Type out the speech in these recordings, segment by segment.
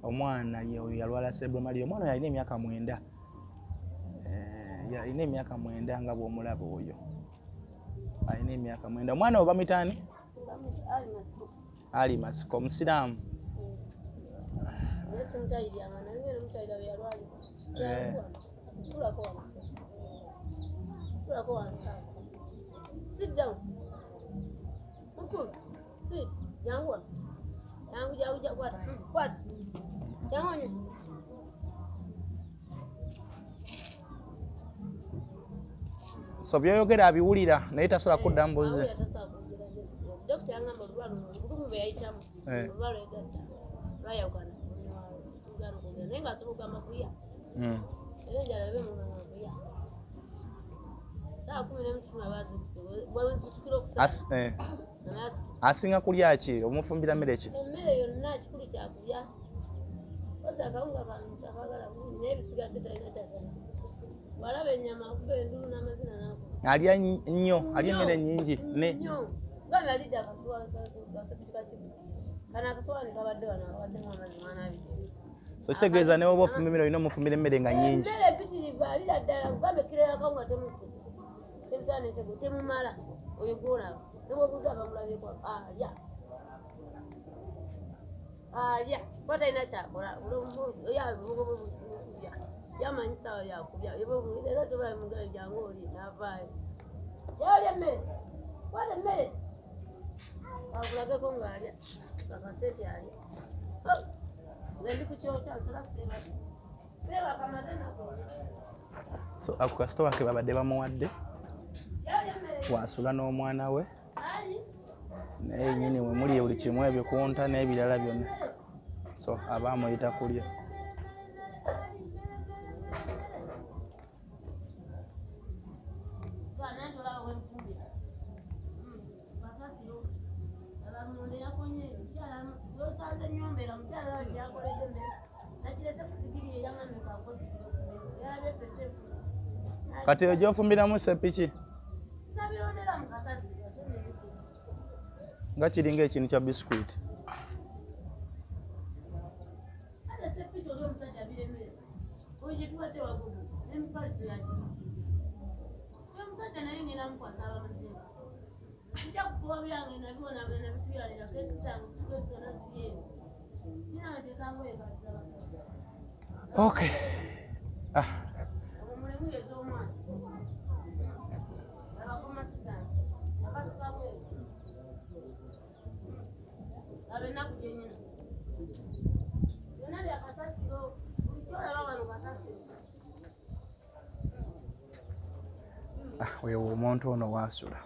omwana yalwala cerebral malaria omwana yalina emyaka 9 yalina emyaka 9 nga bw'omulaba oyo alina emyaka 9 omwana oba mitani ali masiko omusiraamu Sit down. Uncle, sit. Yangu. What? Yangu. So byoyogera abiwulira naye tasobola kudda mbuzi. Doctor angamba olwalo olumu bwe yayitamu olwalo egatta lwayawukana sugano kugenda naye ng'asobola okugamba kuya era enjala ebe munganga kuya saa 10 abaazibuse bwezitukira okusala asinga kulya ki omufumbira mmere ki emmere yonna kikulu kyakulya kozi akawunga kantu akagala bulungi naye ebisigadde talina kyagala walaba ennyama akuba endulu n'amazina naako alya nnyo alya emmere nnyingi gana alidde akasuwani kasepikika kibusi kana akasuwani kabadde wano abawaddemu amazzi mwana abiri so kitegeeza ne woba ofumba emmere olina omufumbira emmere nga nnyingi emmere epitirivu alira ddala kugambe kiro yakawunga temukusa temusaana ekyo temumala oyo gwolaba ne bwobuuza abamulabyeko alya kuba talina kyakola yamanyi sawa yakubya era tobaye mugayo jangu oli n'avaayo yalya emmere wala emmere akulageko ng'alya kakaseti alya ndi kukyokya nsala seeba kamaze nako so ako kasitowa ke babadde bamuwadde wasula n'omwana we naye nyini we muli buli kimu ebikunta n'ebirala byonna so abaamuyita kulya kati ojo ofumbiramu sepiki nga kiringa ekintu kya bisikuiti okay wewe omuntu ono wasula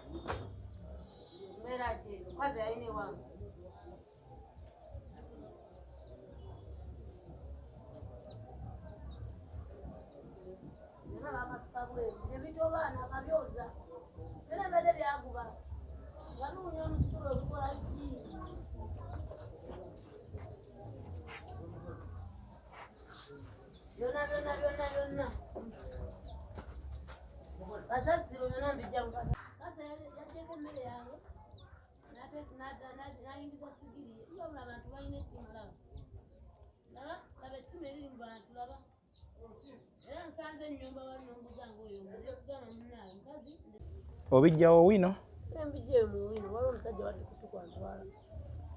obijjawo wino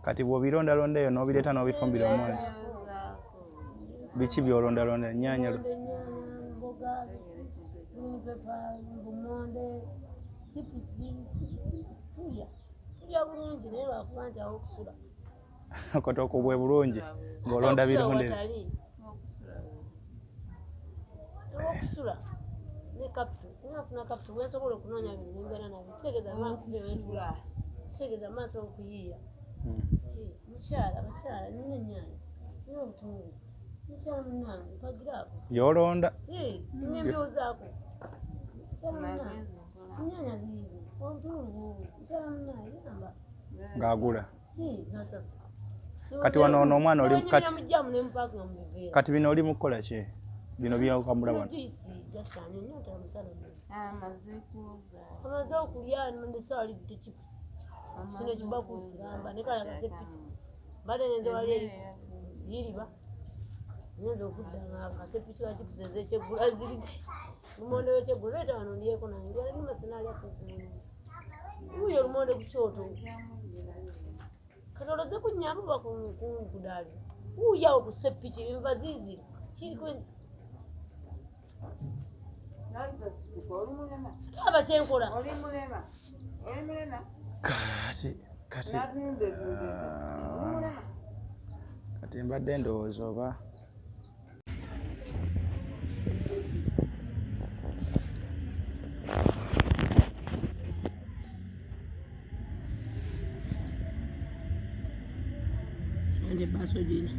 kati bw'obirondalonda eyo n'obireeta n'obifumbira omwana biki by'olondalonda ennyaanya kotoko bwe bulungi ng'olonda birondera okusula ne capital sinafuna capital wesobola okunoonya bino nembeera nabyo kitegeza makubeetula kitegeza maaso okuyiiya mukyala abakyala nina ennyaanya nina obutungulu mukyala munange mpagiraako y'olonda nina ebyoozaako ennyaanya ziizi obutungulu mukyala munange yamba ng'agula nasasa kati wano ono omwana oli mujamu nemupaaka nga mubiveera kati bino oli mukukola ki bino byakamula wano amaze okulya ndesaalidde chipusi kino kibaku kugamba nekala kasepiki mbadde ngenze wali yiriba nyenzo okudda nga sepiki wakipuseze ekyegula zirite lumonde wekyegula leeta wano ndyeko nange ndwala ni masenali asinsi mulungi uyo lumonde ku kyoto katoloze kunyamba bakudaali uyawo ku sepiki enva zizira kiriko aba kyenkola kati mbadde ndowooza oba anje baso jina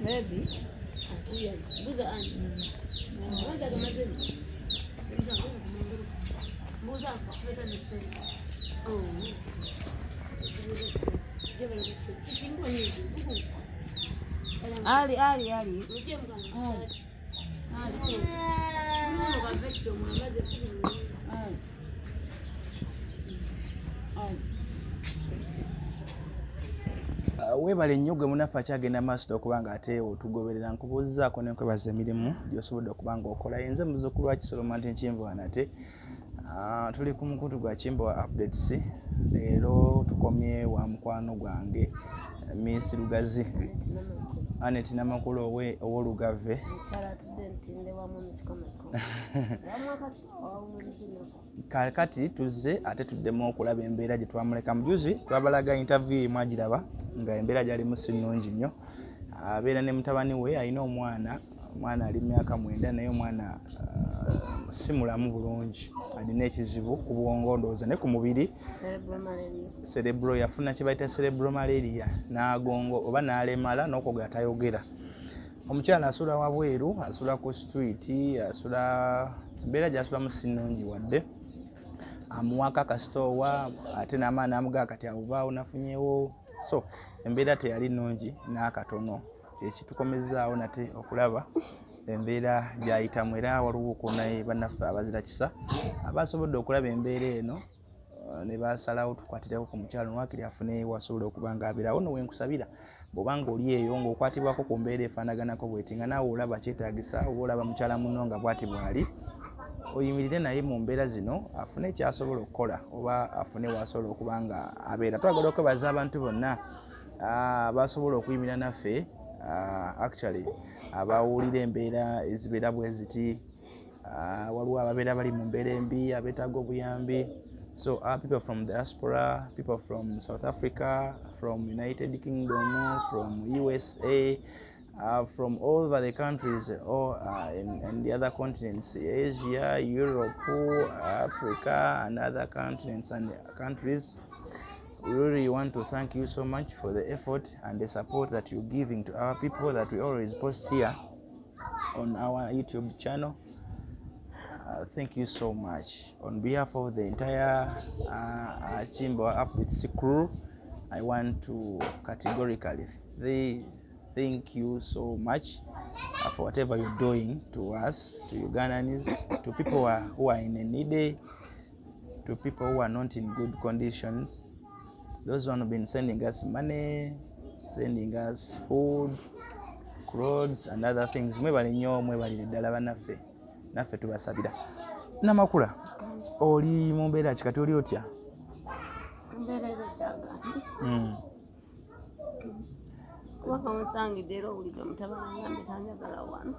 maybe atuya buza anti mwanza kama zeni buza kusweta ni sasa ali uje mkanga kwa vesto mwamaze weebale nnyo gwe munaffe akyagenda maaso okuba nga ate otugoberera nkubuuzizaako nenkwebaza emirimu gy'osobodde okuba nga okola yenze muzzukulu wa Kisoloma nti Nkimbwa nate tuli ku mukutu gwa Kimbwa updates leero tukomye wa mukwano gwange Miss Lugazi Anet Namakulu ow'Olugave kakati tuzze ate tuddemu okulaba embeera gye twamuleka mujuzi twabalaga interview mwagiraba nga embeera gyalimu si nnungi nnyo abeera ne mutabani we alina omwana ali myaka 9 naye omwana si mulamu bulungi alina ekizibu ku bwongo ndowooza ne ku mubiri cerebro yafuna kye bayita cerebro malaria n'agongo oba n'alemala n'okwogera tayogera omukyala asula wabweru asula ku street asula embeera gy'asulamu si nnungi wadde amuwaka akasitoowa ate n'amaani amugaa kati awuvaawo nafunyewo so embeera teyali nnungi n'akatono kyekitukomezaawo nate okulaba embeera gyayitamu era waliwo kunaye bannaffe abazira kisa abasobodde okulaba embeera eno ne basalawo tukwatireko ku mukyalo nwakiri afune wasobola okuba nga abeerawo no wenkusabira bw'obanga oli eyo ng'okwatibwako ku mbeera efaanaganako bweti nga naawe olaba kyetaagisa oba olaba mukyala munno nga bwati bwali oyimirire naye mu mbeera zino afune ekyasobola okukola oba afune wasobola okuba nga abeera. Twagala okwebaza abantu bonna basobola okuyimira naffe actually abawulira embeera ezibeera bwe ziti waliwo ababeera bali mu mbeera embi abeetaaga obuyambi. So people from diaspora, people from South Africa, from United Kingdom, from USA, from all over the countries, or in the other continents, Asia, Europe, Africa, and other continents and countries. We really want to thank you so much for the effort and the support that you're giving to our people that we always post here on our YouTube channel. Thank you so much. On behalf of the entire Kimbwa Updates crew, I want to categorically thank you so much for whatever you're doing to us, to Ugandans, to people who are in need, to people who are not in good conditions, those who have been sending us money, sending us food, clothes and other things. Mwebale nnyo, mwebale ddala bannaffe. Naffe tubasabira. Namakula oli mu mbeera ki kati oli otya? Mbeera ekyaga. Kuba omusangidde era owulidde mutabani ngambe tanjagala wano.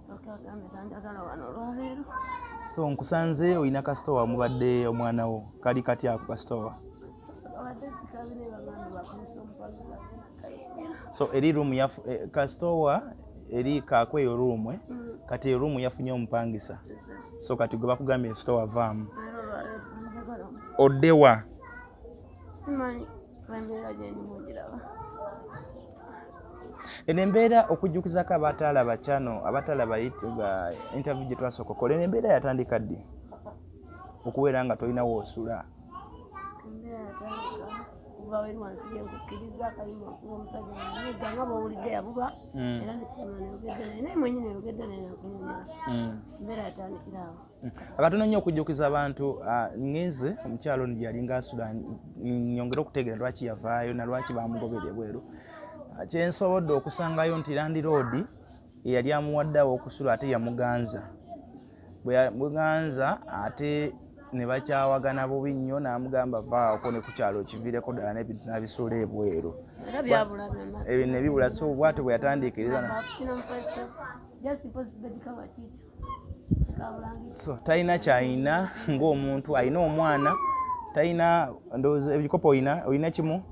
Soka agambe tanjagala wano olwaleero. So nkusanze olina kasitowa mubadde omwana wo kali kati ako kasitowa? So eri room ya kasitowa eri kakweyo room kati room yafunye omupangisa. So kati gwe bakugambye store vaamu. Oddewa. Simanyi embeera gye ndimu ogiraba. Eno embeera okujjukizako abatalaba kyano abatalaba interview gye twasooka okukola eno embeera yatandika ddi okubeera nga tolina woosula? Embeera yatandika kuva weri wansi gyenkukkiriza akayimba okuba omusajja wanyiga nga bwowulidde yabuba era nekiyama neyogedde naye naye mwenyini yogedde naye nakunyumira. Embeera yatandikira awo. Akatono nnyo okujjukiza abantu ngenze omukyalo ono gyeyalinga asula nyongere okutegeera lwaki yavaayo na lwaki bamugobera ebweru. Kyensobodde okusangayo nti Land Road eyali amuwaddeawo okusula ate yamuganza. Bwe yamuganza ate ne bakyawagana bubi nnyo n'amugamba vaako ne ku kyalo kiviireko ddala n'ebintu n'abisuula ebweru. Era byabula byonna. Ebyo ne bibula so bw'atyo bwe yatandiikiriza. So talina kyalina ng'omuntu alina omwana talina ndowooza ebikopo olina kimu?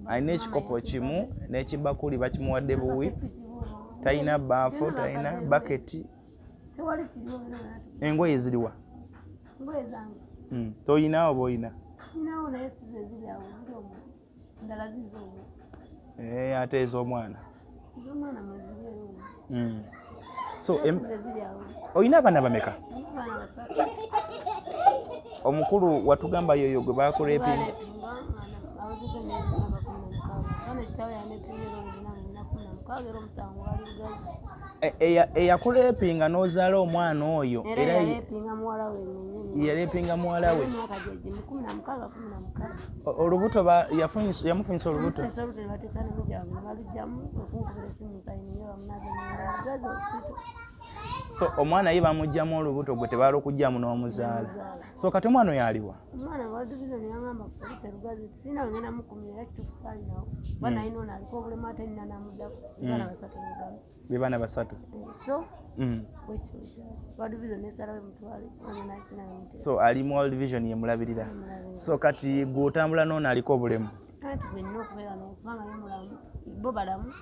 Alina ekikopo kimu n'ekibakuli bakimuwadde buwi. Talina baafu, talina baketi. Engoye ziriwa? Engoye zange. Toyina oba oyina? Ninawo naye sizo eziri awo ndi omwo. Endala zizo omwo. Ate ez'omwana? Ez'omwana mweziri omwo. So eziri awo. Oyina abaana bameka? Abaana basatu. Omukulu watugamba yoyo gwe baakuleepinga? Awezezza emyezi nga 16. Kana kitaawe yaneepinga era 16 era omusango wali lugazi. Eyakuleepinga n'ozaala omwana oyo era yaleepinga muwala we nnyini. Yaleepinga muwala we. Emyaka gye 16. Olubuto yamufunyisa olubuto? Yamufunyisa olubuto ne bateesa ne mujja wange ne balugyamu okunkubira essimu nsayinire bamunaze munda lugazi hospital. So omwana ye bamuggyamu olubuto gwe tebaala okugyamu n'omuzaala. So kati omwana oyo aliwa? Omwana wa division yangamba poliisi lugazi sina ngenda mukumira era kituufu saali nawo. Bwana ayina ono aliko obulemu ate nina namuddako. Baana basatu mugamba. Be baana basatu. So bwekyo kyali. Wa division nesalawe mutwale mwana nasina mutwe. So ali mu division ye mulabirira. So kati gw'otambula n'ono aliko obulemu? Kati bwe nnina okubeera naye kubanga ye mulamu bo balamu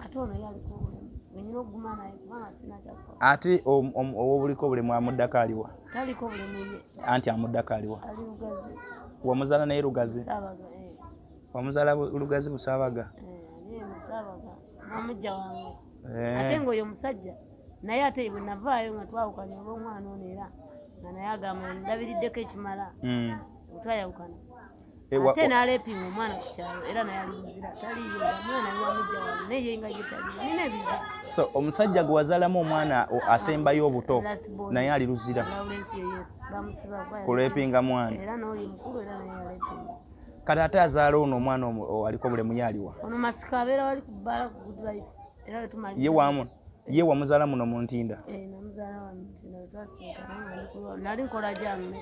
ate ono ye aliko obulemu. Wenyina okuguma naye kubanga sina kyakukola. Ate owobuliko obulemu amuddako aliwa? Taliko obulemu ye. Anti amuddako aliwa? Ali lugazi. Wamuzaala naye lugazi? Saabaga. Wamuzaala lugazi Busaabaga? Ye Busaabaga. Namujja wange. Ate ng'oyo omusajja naye ate bwe navaayo nga twawukanye olw'omwana ono era nga naye agamba ndabiriddeko ekimala twayawukana ate n'aleepinga omwana ku kyalo era naye ali muzira taliyo omwana naye wamujja wange naye ye nga ye taliyo nina ebiza. So omusajja gwe wazaalamu omwana asembayo obuto naye ali luzira kuleepinga mwana era n'oli mukulu era naye aleepinga. Kati ate azaala ono omwana aliko obulemu ye aliwa? Ono Masiko abeera wali ku bbaala ku Good Life. Ye wamuzaala muno mu Ntinda? Namuzaala wa Ntinda twasinkana nali nkola jangu.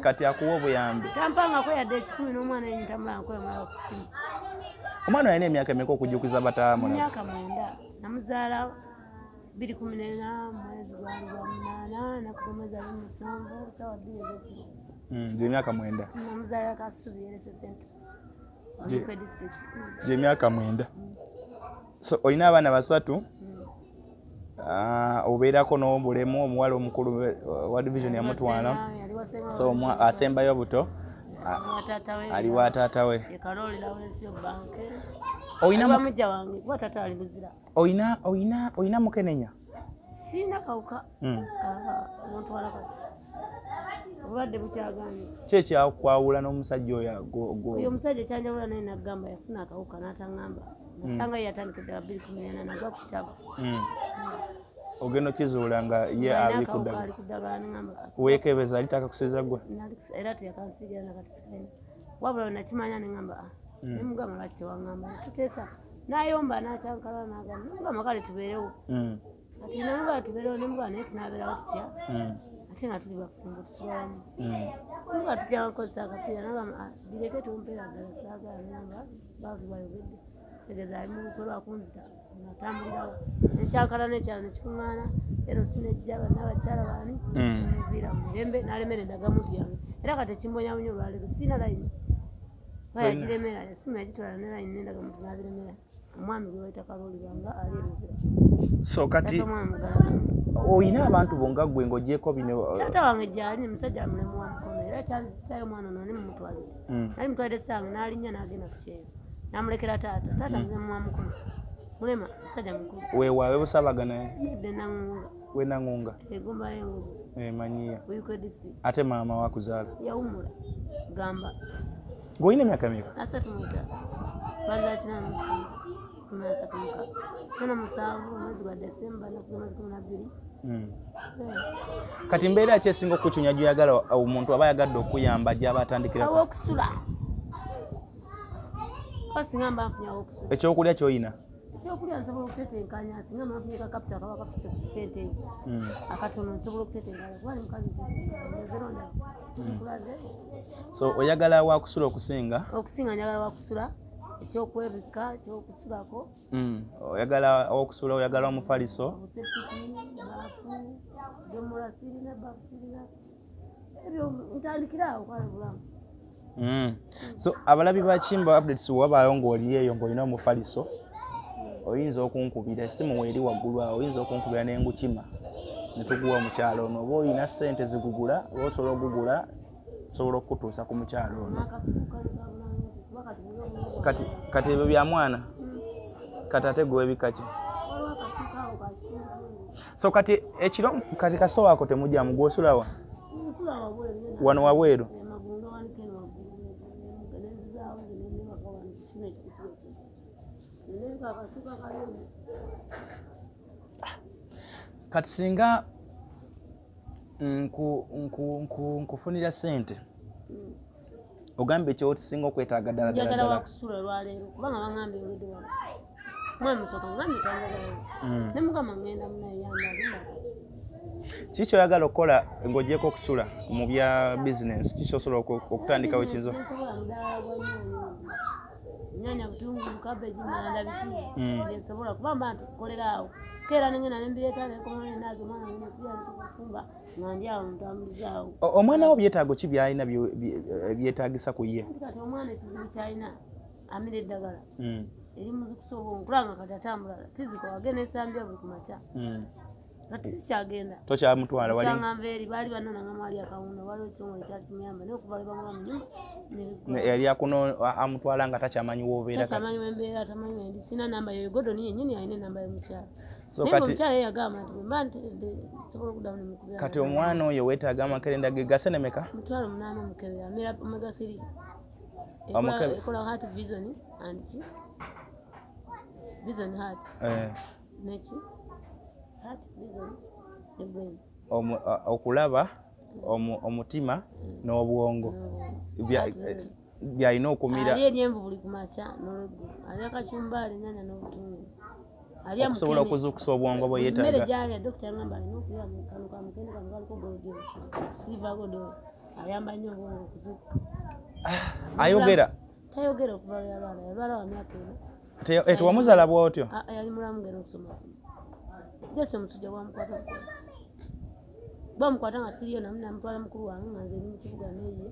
Kati akuwa obuyambi? Tampangako yadde 10 n'omwana yenyi tamala nkwemala ku ssimu. Omwana yalina emyaka emeka okujjukiza bataamula? Emyaka 9. Namuzaala 2014 mwezi gwa 8 nakumwezi 27 sawa 2 ez'ekiro. Gy'emyaka 9? Namuzaala Kasubi Erese Center. District. Gy'emyaka 9. So oyina abaana basatu? Obeerako n'obulemu omuwala omukulu wa division yamutwala. So asembayo buto aliwa taata we. Oyina mukenenya? Sina kawuka. Omutwala kati. Obadde bukyaganye. Ki ekyakwawula n'omusajja oyo? Oyo omusajja ekyanjawula naye nagamba yafuna akawuka n'atangamba. Nasanga yatandikidde 2018 nagwa ku kitabo. Ogenda okizuula nga ye ali ku ddagala? Weekebeza alitakakusiza gwe? Era teyakansigira nakati sikaina. Wabula nakimanya neŋŋamba nemugamba lwaki tewaŋŋamba tuteesa n'ayomba n'akyankala n'agamba kale tubeerewo. Kati namugamba tubeerewo nemugamba naye tunaabeerawo tutya ate nga tuli bafumbo tusulamu. Nga tujja kukozesa akapiira nagamba bireke tumpeera ddala saagala nagamba baavu bayogedde. Segeza ali mu lukwe lwakunzita natambulirawo nekyankala n'ekyalo nekikuŋŋaana ero sinejja bannabakyala baani muviira mu mirembe n'alemera endagamuntu yange era kati ekimbonyabonya olwaleero siina layini bayagiremera esimu yagitwala ne layini n'endagamuntu n'abiremera omwami gwe bayita Kalooli banga ali eruzira. So kati oyina abantu bonga gwe ng'ogyeko bino? Taata wange gy'ali musajja mulemu wa mukono era kyazisayo mwana ono mumutwalire nali mutwalire essanga n'alinnya n'agenda ku kyeyo n'amulekera taata muze mumwamukulu mulema musajja mukulu weewaawe busabagana nedde Nangunga we Nangunga egomba y'engugu manyiya Buyikwe district ate maama wakuzaala yawumula gamba ng'olina emyaka meka 35 baza kina musanvu simanya 36 sana musanvu mwezi gwa Desemba nakuza mwezi 12 kati mbeera ki esinga okukyunya gy'oyagala omuntu aba yagadde okuyamba gy'aba atandikira awokusula singa mba nfunye awokusula ekyokulya ky'oyina ekyokulya nsobola okutetenkanya singa mba nfunye kakaputa kaba kafuse ku ssente ezo akatono nsobola okutetenkanya kubali mukazi ezeronda kulaze so oyagala wakusula okusinga njagala wakusula ekyokwebikka ekyokusulako oyagala okusula oyagala omufaliso ebyo ntandikira awo kwale bulamu so abalabi ba Kimba updates wabaayo ng'oli eyo ng'olina omufaliso oyinza okunkubira essimu weeri waggulu awo oyinza okunkubira n'engukima ne tuguwa omukyalo ono oba olina ssente zigugula oba osobola okugugula osobola okukutuusa ku mukyalo ono kati ebyo bya mwana kati ate gwe ebika ki so kati ekiro kati kasito wako temujjamu gw'osulawa wano wabweru kati singa nkufunira ssente ogambe ekyotisinga okwetaaga ddala njagala wakusula lwaleero kubanga baŋŋambye oludde wano mwami musooka ŋŋambye tanjagala ne mukama ŋŋenda munayamba kiki kyoyagala okukola ng'ogyeko okusula mu bya bizinensi kiki kyosobola okutandikawo ekinzo nyanya butungulu kabeji nalanda biki nsobola kuba mba ntukolera awo keera nengenda nembireeta nekomane nazo omwana nekufumba ngandi awo ntambulizaawo omwana wo byetaago ki byalina byetaagisa ku ye kati omwana ekizibu kyalina amira eddagala eri muzikusa obwonkulanga kati atambula fiziko agenda esambya buli kumakya kati sikyagenda tokyamutwala kyaŋŋamba eri baali banonanga maali akawunda waliwo ekitongole kyali kimuyamba naye okuva lebamula mu nyumba yali amutwala nga takyamanyi wobeera tamanyi wembeera tamanyi wendi sina namba yo godoni yennyini alina enamba y'omukyala naye omukyala ye yagamba nti bwemba nteredde nsobola okuddamu nemukubira kati omwana oyo weetaaga amakerenda ge gase nemeka 8 omukebe amira omega 3 ekola heart vision and ki vision heart neki okulaba omutima n'obwongo byalina okumira eryenvu buli kumakya n'olweggulu alya kacumbali nyanya n'obutungulu okusobola okuzuukusa obwongo bwe yeetaaga mmere gyalya dokita yagamba alina okulya kano kamukene kano kaliko golodero silver golodero ayamba nnyo obwongo okuzuukuka ayogera tayogera okuva yalwala wa myaka ena tewamuzaala bwotyo yali mulamu ngena okusomasoma jese omusujja bwamukwata bukwasi bamukwata nga siriyo namutwala mukulu wange nga nze eri mu kibuga neeye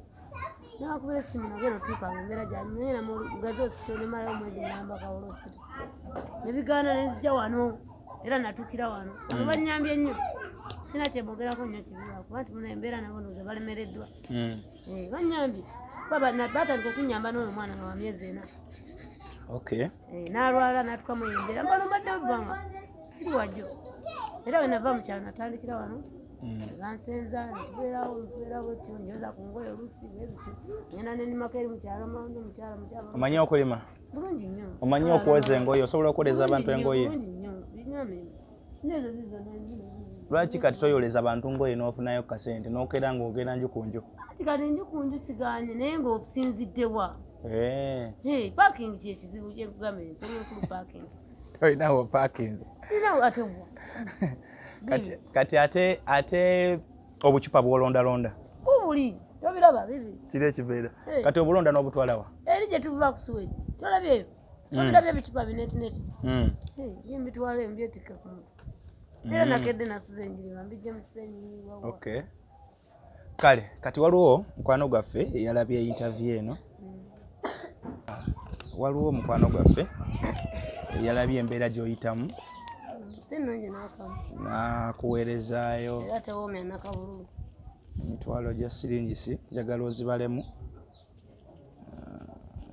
nakubira essimu nagenda otuukanga embeera gyali nagenda mugazi hospital nemalayo omwezi mulamba Kawolo hospital nebigaana nenzija wano era natuukira wano ono bannyambye nnyo sina kyebogerako nnyo kibiwa kuba nti muna embeera nabo noze balemereddwa bannyambye batandika okunyamba n'oyo omwana nga wa myezi 4 n'alwala natukamu embeera mbano mbadde buvanga siri wajjo era wenava mukyalo natandikira wano gansenza ntubeerawo ekyo njoza ku ngoye oluusi bwebityo ngenda nenimako eri mukyalo mawunde mukyalo omanyi okulima bulungi nnyo omanyi okuweza engoye osobola okukoleza abantu engoye bulungi nnyo binyame nezo zizo lwaki kati toyoleza abantu ngoye n'ofunayo kasente n'okeera ng'ogenda nju ku nju kati nju ku nju siganye naye ng'osinziddebwa parking kyekizibu kyenkugamba ensonga enkulu parking tolinawo parkings sinawo ate kati ate obucupa bw'olondalonda bubuli tobiraba bibi kiri ekibeera kati obulonda n'obutwalawa eri gye tuva ku Suwedi tolabyeyo tobirabye ebicupa binetineti mbitwala mbyetika ku muntu era nakedde nasuza enjiri bambijje mu kisenyi wawa kale kati waliwo mukwano gwaffe eyalabye interview eno waliwo mukwano gwaffe eyalabye embeera gy'oyitamu sinonje nakamu nakuweerezaayo era tewoomya nakabululu emitwalo gya siringisi njagala ozibalemu.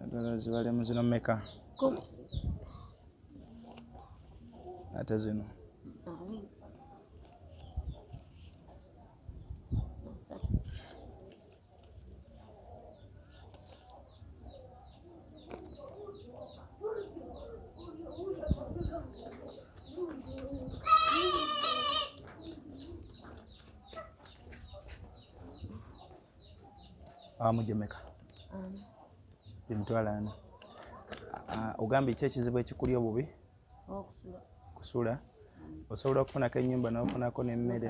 Njagala ozibalemu zino mmeka? Ate zino mujemeka emitwalo 4. Ogambye ki ekizibu ekikuli obubi? Kusula. Osobola okufunako ennyumba n'ofunako n'emmere?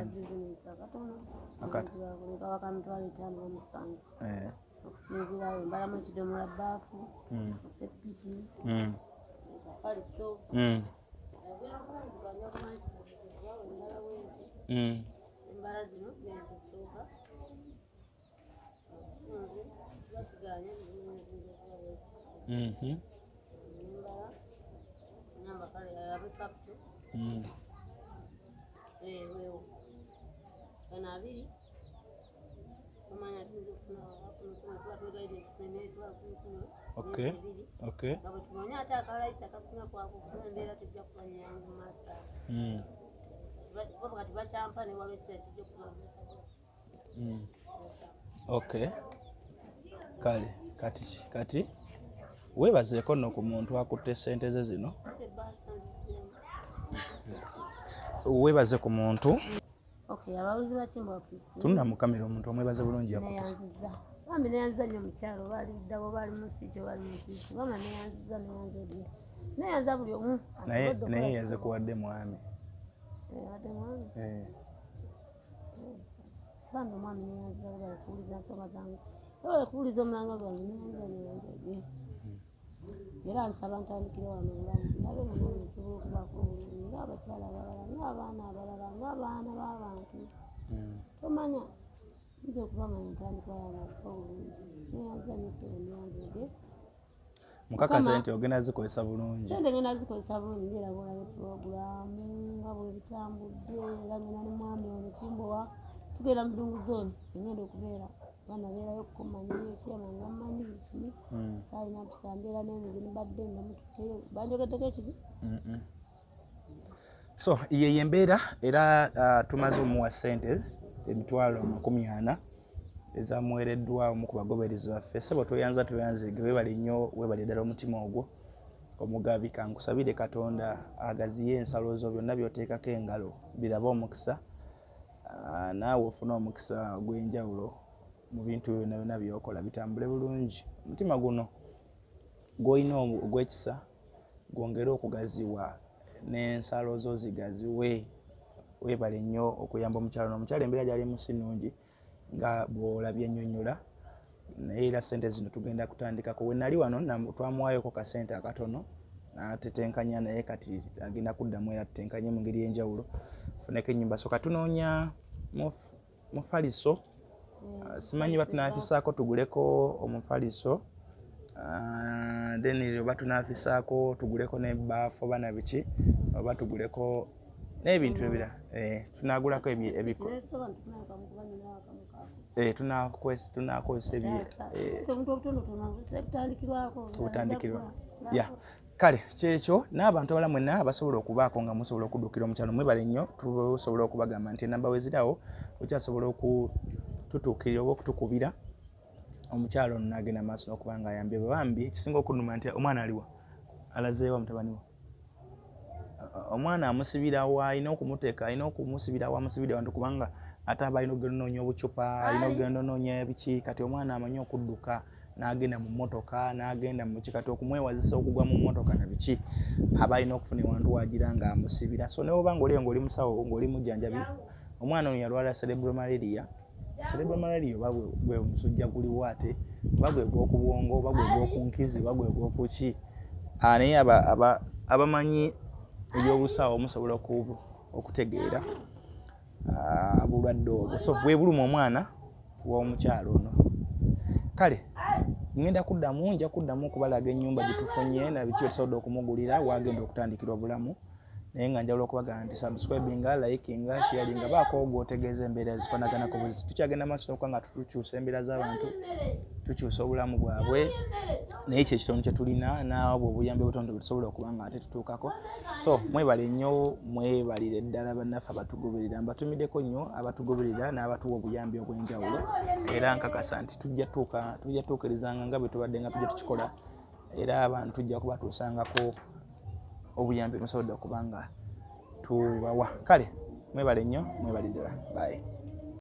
Okusinziirayo mbalamu ekidomola bbaafu, oseppiki, akafaliso, embala zino ngente esooka bakiganye embala namba kale abekaputo weewo bano 2 omanya Okay. nga bwe tunoonya ate akalayisi akasinga kwakufuna embeera tujja kuba nyangu mu maaso kati bakyampa ne waliwo ekisa kijja kuba Okay. Kale kati weebazeeko nno ku muntu akutte ssente ze zino. Weebaze ku muntu. Ababuzi bakimba ofisi tunula mu kamera omuntu omwebaze bulungi yakutusa. Bambi neyanziza nnyo mukyalo baali ddabo baali musiikyo baali musiikyo bama neyanziza neyanza buli omu naye yaze kuwadde mwami. Wadde mwami? Bambi omwami neyanziza balikuwuliza nsonga zange balikuwuliza omulanga gwange neyanza era nsaba ntandikire wano ndabe munomu nsobola okubaako obulungi ng'abakyala abalala ng'abaana abalala ng'abaana b'abantu tomanya nze okubamanya ntandikwa yange obulungi neyanza nesebe neyanzege mukakaze nti ogenda zikozesa bulungi sente ngenda zikozesa bulungi era bolabe puroguramu nga bwe bitambudde era ngenda ne mwami ono Kimbowa tugenda mu ddungu zooni engenda okubeera bana beerayo okukomanyiyo kyemanga mmanyi bikini saalina kusambeera n'emigeni badde ndamututeyo banjogeddeko ekibi. So ye embeera era tumaze omuwa ssente emitwalo 40 ezamuweereddwa omu ku bagoberezi baffe. Ssebo tweyanzige weebale nnyo weebale ddala omutima ogwo omugabi. Kankusabire Katonda agaziye ensalo zo byonna by'oteekako engalo biraba omukisa naawe ofuna omukisa ogw'enjawulo mu bintu byonna by'okola bitambule bulungi. Omutima guno gw'olina ogw'ekisa gwongere okugaziwa n'ensalo zo zigaziwe. Weebale nnyo okuyamba omukyalo n'omukyalo embeera gy'alimu si nnungi nga bw'olabye ennyonnyola naye era ssente zino tugenda kutandikako. We nali wano twamuwaayoko kasente akatono n'atetenkanya naye kati agenda kuddamu era tutenkanye mu ngeri y'enjawulo funeko ennyumba. So katunoonya mufaliso simanyi batunafisaako tuguleko omufaliso then oba tunafisaako tuguleko n'ebbaafu oba na biki oba tuguleko n'ebintu ebirala tunagulako ebiko tunakozesa obutandikirwa. Kale kyekyo n'abantu abala mwenna basobola okubaako nga musobola okuddukira omukyalo mwebale nnyo tusobola okubagamba nti enamba wezirawo okyasobola okututuukirira oba okutukubira omukyalo ono n'agenda maaso n'okuba nga ayambye bambi. Ekisinga okunnuma nti omwana aliwa alazeewa mutabani we omwana amusibirawo alina okumuteeka alina okumusibirawo amusibire wantu kubanga ate aba alina okugenda onoonya obucupa alina okugenda onoonya biki kati omwana amanyi okudduka n'agenda mu mmotoka n'agenda mu biki kati okumwewazisa okugwa mu mmotoka na biki aba alina okufuna ewantu wagira nga amusibira. So ne oba ng'oliyo ng'oli musawo ng'oli mujjanjabi omwana ono yalwala cerebral malaria oba gwe omusujja guliwo ate oba gwe gw'oku bwongo oba gwe gw'oku nkizi oba gwe gw'oku ki naye abamanyi ebyobusawo musobola okutegeera bulwadde obwo. So bwe buluma omwana w'omukyalo ono. Kale nja kuddamu okubalaga ennyumba gye tufunye na biki tusobodde okumugulira wagenda okutandikirwa obulamu naye nga njawulo okubaga nti subscribinga, likinga, sharinga baako gw'otegeeza embeera ezifaanaganako bwe ziti. Tukyagenda maaso n'okuba nga tukyusa embeera z'abantu, tukyusa obulamu bwabwe, naye ekyo ekitundu kye tulina n'abo obuyambi obutono bwe tusobola okuba nga ate tutuukako. So mwebale nnyo, mwebalire ddala bannaffe abatugoberera, mbatumiddeko nnyo abatugoberera n'abatuwa obuyambi obw'enjawulo, era nkakasa nti tujja tuukirizanga nga bwe tubadde nga tujja tukikola, era abantu tujja kubatuusangako obuyambi musobodde okuba nga tubawa. Kale mwebale nnyo, mwebale ddala. Bye.